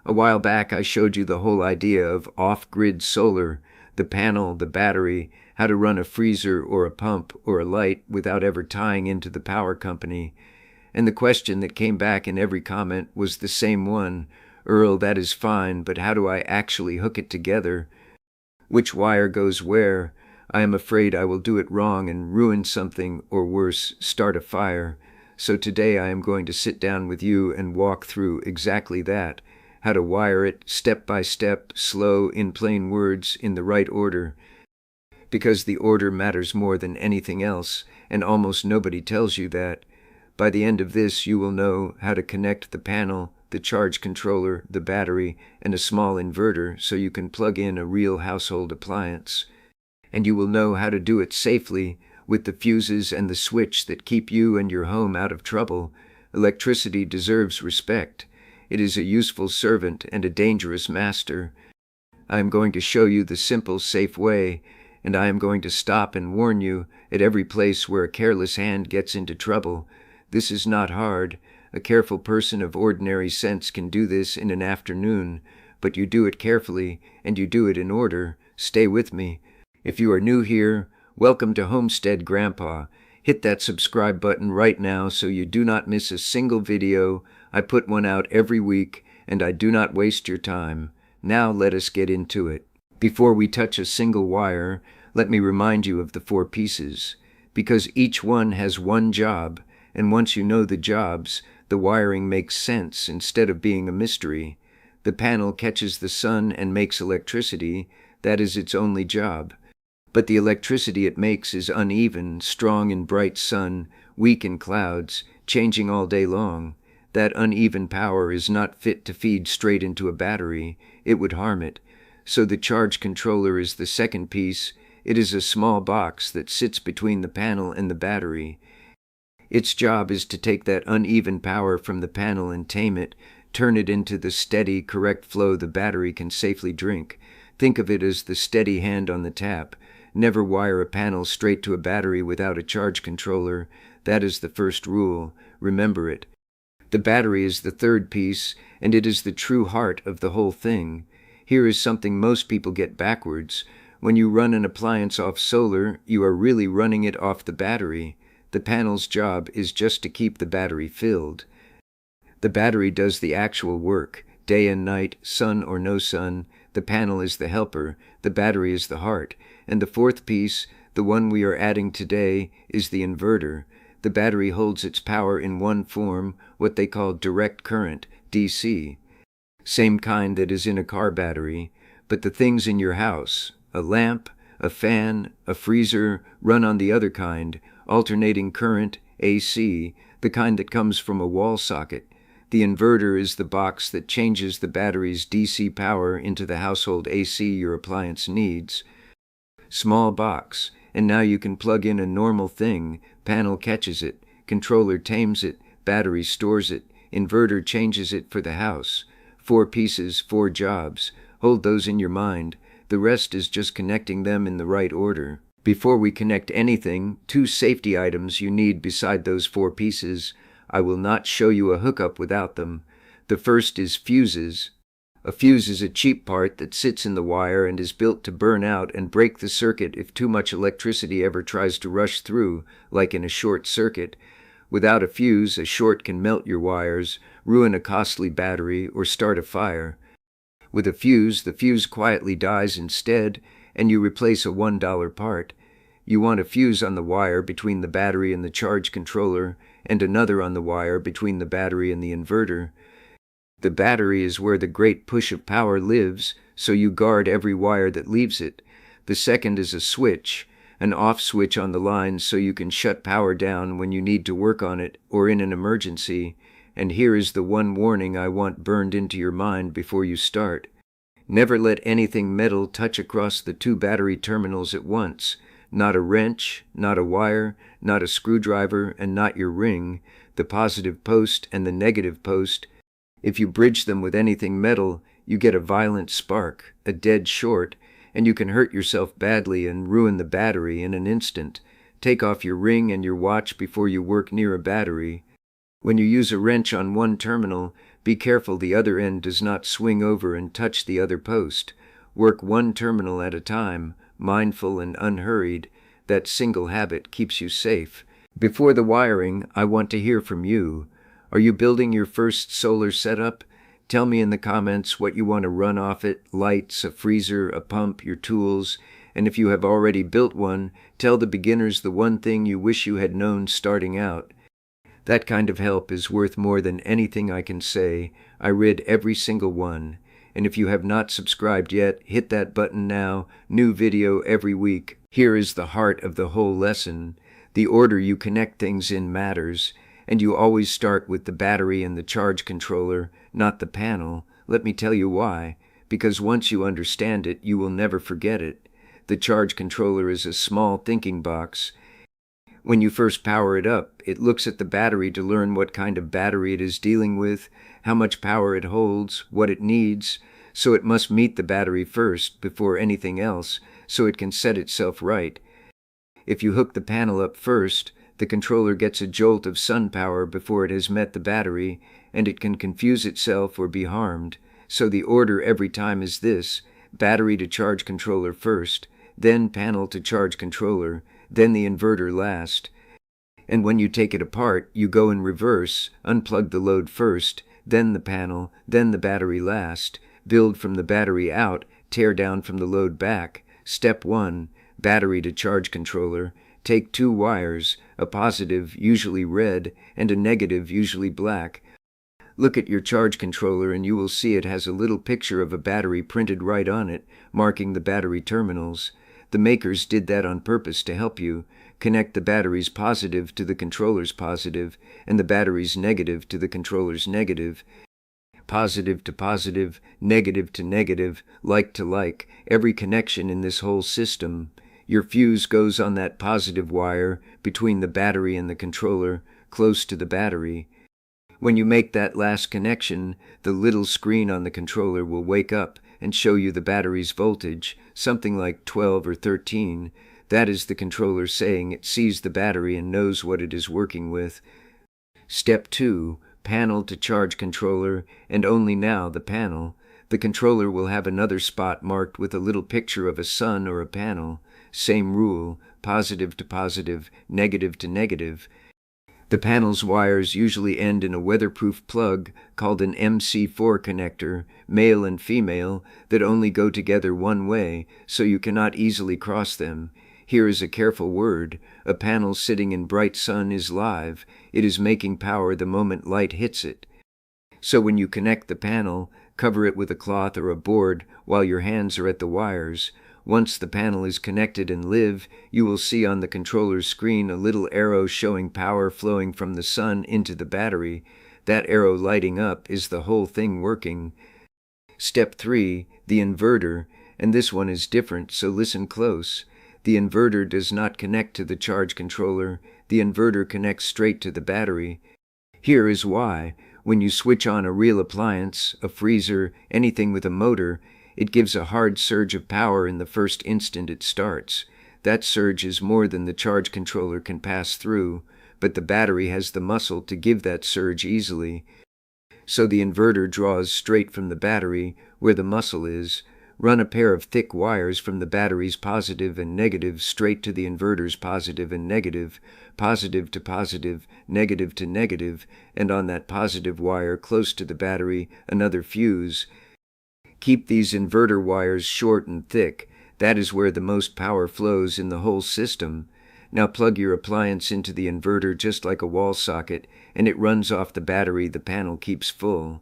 A while back I showed you the whole idea of off-grid solar, the panel, the battery, how to run a freezer or a pump or a light without ever tying into the power company. And the question that came back in every comment was the same one. Earl, that is fine, but how do I actually hook it together? Which wire goes where? I am afraid I will do it wrong and ruin something, or worse, start a fire. So today I am going to sit down with you and walk through exactly that. How to wire it, step by step, slow, in plain words, in the right order. Because the order matters more than anything else, and almost nobody tells you that. By the end of this, you will know how to connect the panel, the charge controller, the battery, and a small inverter so you can plug in a real household appliance. And you will know how to do it safely, with the fuses and the switch that keep you and your home out of trouble. Electricity deserves respect. It is a useful servant and a dangerous master. I am going to show you the simple, safe way, and I am going to stop and warn you at every place where a careless hand gets into trouble. This is not hard. A careful person of ordinary sense can do this in an afternoon, but you do it carefully, and you do it in order. Stay with me. If you are new here, welcome to Homestead Grandpa. Hit that subscribe button right now so you do not miss a single video. I put one out every week, and I do not waste your time. Now let us get into it. Before we touch a single wire, let me remind you of the 4 pieces, because each one has one job, and once you know the jobs, the wiring makes sense instead of being a mystery. The panel catches the sun and makes electricity. That is its only job. But the electricity it makes is uneven, strong in bright sun, weak in clouds, changing all day long. That uneven power is not fit to feed straight into a battery. It would harm it. So the charge controller is the second piece. It is a small box that sits between the panel and the battery. Its job is to take that uneven power from the panel and tame it, turn it into the steady, correct flow the battery can safely drink. Think of it as the steady hand on the tap. Never wire a panel straight to a battery without a charge controller. That is the first rule. Remember it. The battery is the third piece, and it is the true heart of the whole thing. Here is something most people get backwards. When you run an appliance off solar, you are really running it off the battery. The panel's job is just to keep the battery filled. The battery does the actual work, day and night, sun or no sun. The panel is the helper, the battery is the heart. And the fourth piece, the one we are adding today, is the inverter. The battery holds its power in one form, what they call direct current, DC. Same kind that is in a car battery, but the things in your house, a lamp, a fan, a freezer, run on the other kind, alternating current, AC, the kind that comes from a wall socket. The inverter is the box that changes the battery's DC power into the household AC your appliance needs. Small box, and now you can plug in a normal thing. Panel catches it, controller tames it, battery stores it, inverter changes it for the house. 4 pieces, 4 jobs. Hold those in your mind. The rest is just connecting them in the right order. Before we connect anything, 2 safety items you need beside those 4 pieces. I will not show you a hookup without them. The first is fuses. A fuse is a cheap part that sits in the wire and is built to burn out and break the circuit if too much electricity ever tries to rush through, like in a short circuit. Without a fuse, a short can melt your wires, ruin a costly battery, or start a fire. With a fuse, the fuse quietly dies instead, and you replace a $1 part. You want a fuse on the wire between the battery and the charge controller, and another on the wire between the battery and the inverter. The battery is where the great push of power lives, so you guard every wire that leaves it. The second is a switch, an off switch on the line so you can shut power down when you need to work on it or in an emergency. And here is the one warning I want burned into your mind before you start. Never let anything metal touch across the 2 battery terminals at once. Not a wrench, not a wire, not a screwdriver, and not your ring, the positive post and the negative post. If you bridge them with anything metal, you get a violent spark, a dead short, and you can hurt yourself badly and ruin the battery in an instant. Take off your ring and your watch before you work near a battery. When you use a wrench on one terminal, Be careful the other end does not swing over and touch the other post. Work one terminal at a time, mindful and unhurried. That single habit keeps you safe. Before the wiring, I want to hear from you. Are you building your first solar setup? Tell me in the comments what you want to run off it: lights, a freezer, a pump, your tools. And if you have already built one, tell the beginners the one thing you wish you had known starting out. That kind of help is worth more than anything I can say. I read every single one. And if you have not subscribed yet, hit that button now. New video every week. Here is the heart of the whole lesson. The order you connect things in matters. And you always start with the battery and the charge controller, not the panel. Let me tell you why. Because once you understand it, you will never forget it. The charge controller is a small thinking box. When you first power it up, it looks at the battery to learn what kind of battery it is dealing with, how much power it holds, what it needs. So it must meet the battery first before anything else, so it can set itself right. If you hook the panel up first, the controller gets a jolt of sun power before it has met the battery, and it can confuse itself or be harmed. So the order every time is this: battery to charge controller first, then panel to charge controller, then the inverter last. And when you take it apart, you go in reverse: unplug the load first, then the panel, then the battery last. Build from the battery out, tear down from the load back. Step 1, battery to charge controller. Take 2 wires, a positive, usually red, and a negative, usually black. Look at your charge controller and you will see it has a little picture of a battery printed right on it, marking the battery terminals. The makers did that on purpose to help you. Connect the battery's positive to the controller's positive, and the battery's negative to the controller's negative. Positive to positive, negative to negative, like to like, every connection in this whole system. Your fuse goes on that positive wire between the battery and the controller, close to the battery. When you make that last connection, the little screen on the controller will wake up and show you the battery's voltage, something like 12 or 13. That is the controller saying it sees the battery and knows what it is working with. Step 2, panel to charge controller, and only now the panel. The controller will have another spot marked with a little picture of a sun or a panel. Same rule, positive to positive, negative to negative. The panel's wires usually end in a weatherproof plug called an MC4 connector, male and female, that only go together one way, so you cannot easily cross them. Here is a careful word. A panel sitting in bright sun is live. It is making power the moment light hits it. So when you connect the panel, cover it with a cloth or a board while your hands are at the wires. Once the panel is connected and live, you will see on the controller's screen a little arrow showing power flowing from the sun into the battery. That arrow lighting up is the whole thing working. Step 3, the inverter, and this one is different, so listen close. The inverter does not connect to the charge controller. The inverter connects straight to the battery. Here is why. When you switch on a real appliance, a freezer, anything with a motor, it gives a hard surge of power in the first instant it starts. That surge is more than the charge controller can pass through, but the battery has the muscle to give that surge easily. So the inverter draws straight from the battery, where the muscle is. Run a pair of thick wires from the battery's positive and negative straight to the inverter's positive and negative, positive to positive, negative to negative, and on that positive wire close to the battery, another fuse. Keep these inverter wires short and thick. That is where the most power flows in the whole system. Now plug your appliance into the inverter just like a wall socket, and it runs off the battery the panel keeps full.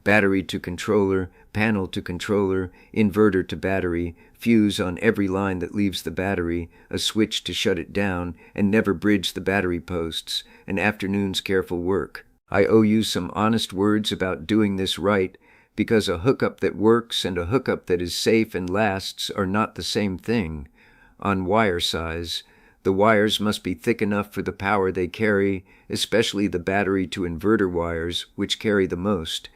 Battery to controller, panel to controller, inverter to battery, fuse on every line that leaves the battery, a switch to shut it down, and never bridge the battery posts. An afternoon's careful work. I owe you some honest words about doing this right, because a hookup that works and a hookup that is safe and lasts are not the same thing. On wire size, the wires must be thick enough for the power they carry, especially the battery to inverter wires, which carry the most.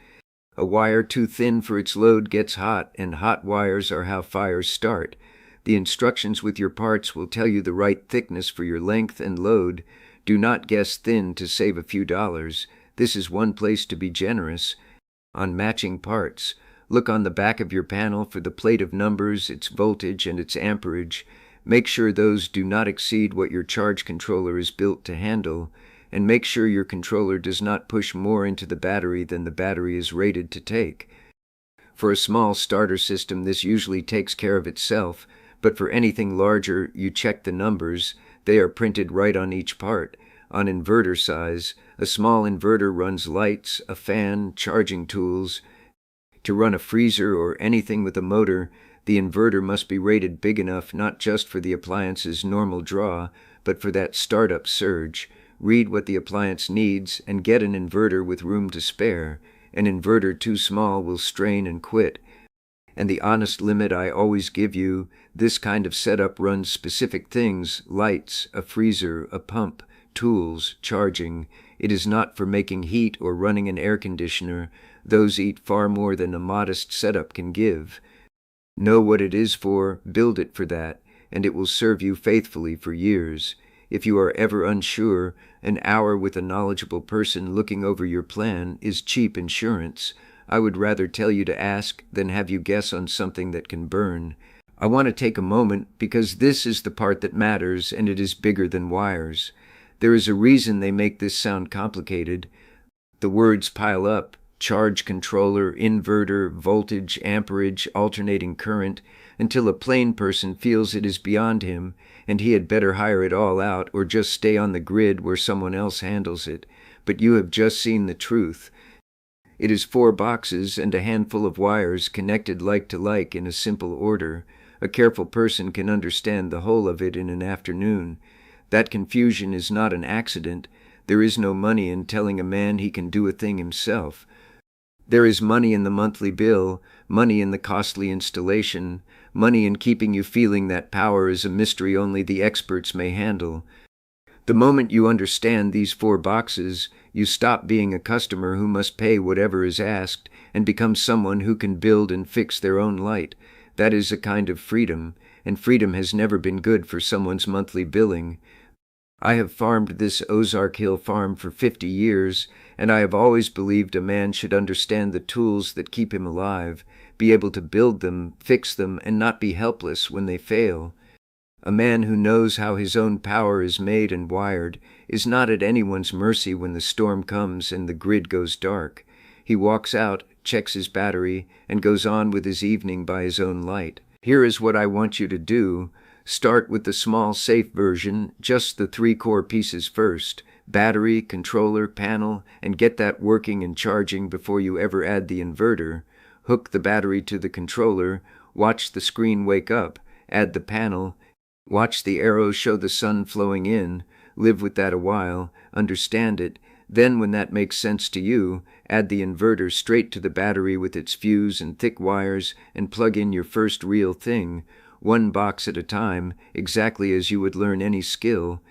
A wire too thin for its load gets hot, and hot wires are how fires start. The instructions with your parts will tell you the right thickness for your length and load. Do not guess thin to save a few dollars. This is one place to be generous. on matching parts. Look on the back of your panel for the plate of numbers, its voltage, and its amperage. Make sure those do not exceed what your charge controller is built to handle, and make sure your controller does not push more into the battery than the battery is rated to take. For a small starter system, this usually takes care of itself, but for anything larger, you check the numbers. They are printed right on each part. On inverter size, a small inverter runs lights, a fan, charging tools. To run a freezer or anything with a motor, the inverter must be rated big enough not just for the appliance's normal draw, but for that startup surge. Read what the appliance needs and get an inverter with room to spare. An inverter too small will strain and quit. And the honest limit I always give you, this kind of setup runs specific things: lights, a freezer, a pump, tools, charging. It is not for making heat or running an air conditioner. Those eat far more than a modest setup can give. Know what it is for, build it for that, and it will serve you faithfully for years. If you are ever unsure, an hour with a knowledgeable person looking over your plan is cheap insurance. I would rather tell you to ask than have you guess on something that can burn. I want to take a moment because this is the part that matters, and it is bigger than wires. There is a reason they make this sound complicated. The words pile up: charge controller, inverter, voltage, amperage, alternating current, until a plain person feels it is beyond him, and he had better hire it all out or just stay on the grid where someone else handles it. But you have just seen the truth. It is 4 boxes and a handful of wires connected like to like in a simple order. A careful person can understand the whole of it in an afternoon. That confusion is not an accident. There is no money in telling a man he can do a thing himself. There is money in the monthly bill, money in the costly installation, money in keeping you feeling that power is a mystery only the experts may handle. The moment you understand these 4 boxes, you stop being a customer who must pay whatever is asked and become someone who can build and fix their own light. That is a kind of freedom, and freedom has never been good for someone's monthly billing. I have farmed this Ozark Hill farm for 50 years, and I have always believed a man should understand the tools that keep him alive, be able to build them, fix them, and not be helpless when they fail. A man who knows how his own power is made and wired is not at anyone's mercy when the storm comes and the grid goes dark. He walks out, checks his battery, and goes on with his evening by his own light. Here is what I want you to do. Start with the small, safe version, just the 3 core pieces first: battery, controller, panel, and get that working and charging before you ever add the inverter. Hook the battery to the controller, watch the screen wake up, add the panel, watch the arrows show the sun flowing in, live with that a while, understand it. Then when that makes sense to you, add the inverter straight to the battery with its fuse and thick wires and plug in your first real thing. 1 box at a time, exactly as you would learn any skill.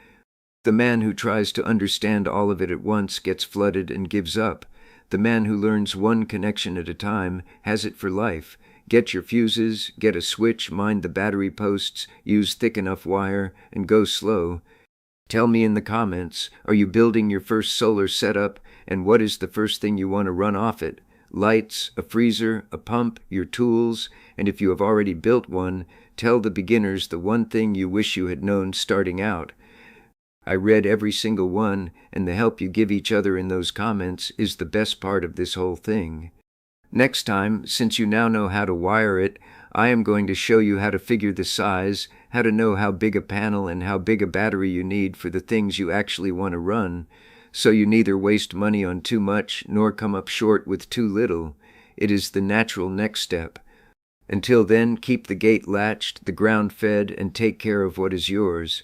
The man who tries to understand all of it at once gets flooded and gives up. The man who learns 1 connection at a time has it for life. Get your fuses, get a switch, mind the battery posts, use thick enough wire, and go slow. Tell me in the comments, are you building your first solar setup, and what is the first thing you want to run off it? Lights, a freezer, a pump, your tools, and if you have already built one, tell the beginners the one thing you wish you had known starting out. I read every single one, and the help you give each other in those comments is the best part of this whole thing. Next time, since you now know how to wire it, I am going to show you how to figure the size, how to know how big a panel and how big a battery you need for the things you actually want to run, so you neither waste money on too much nor come up short with too little. It is the natural next step. Until then, keep the gate latched, the ground fed, and take care of what is yours.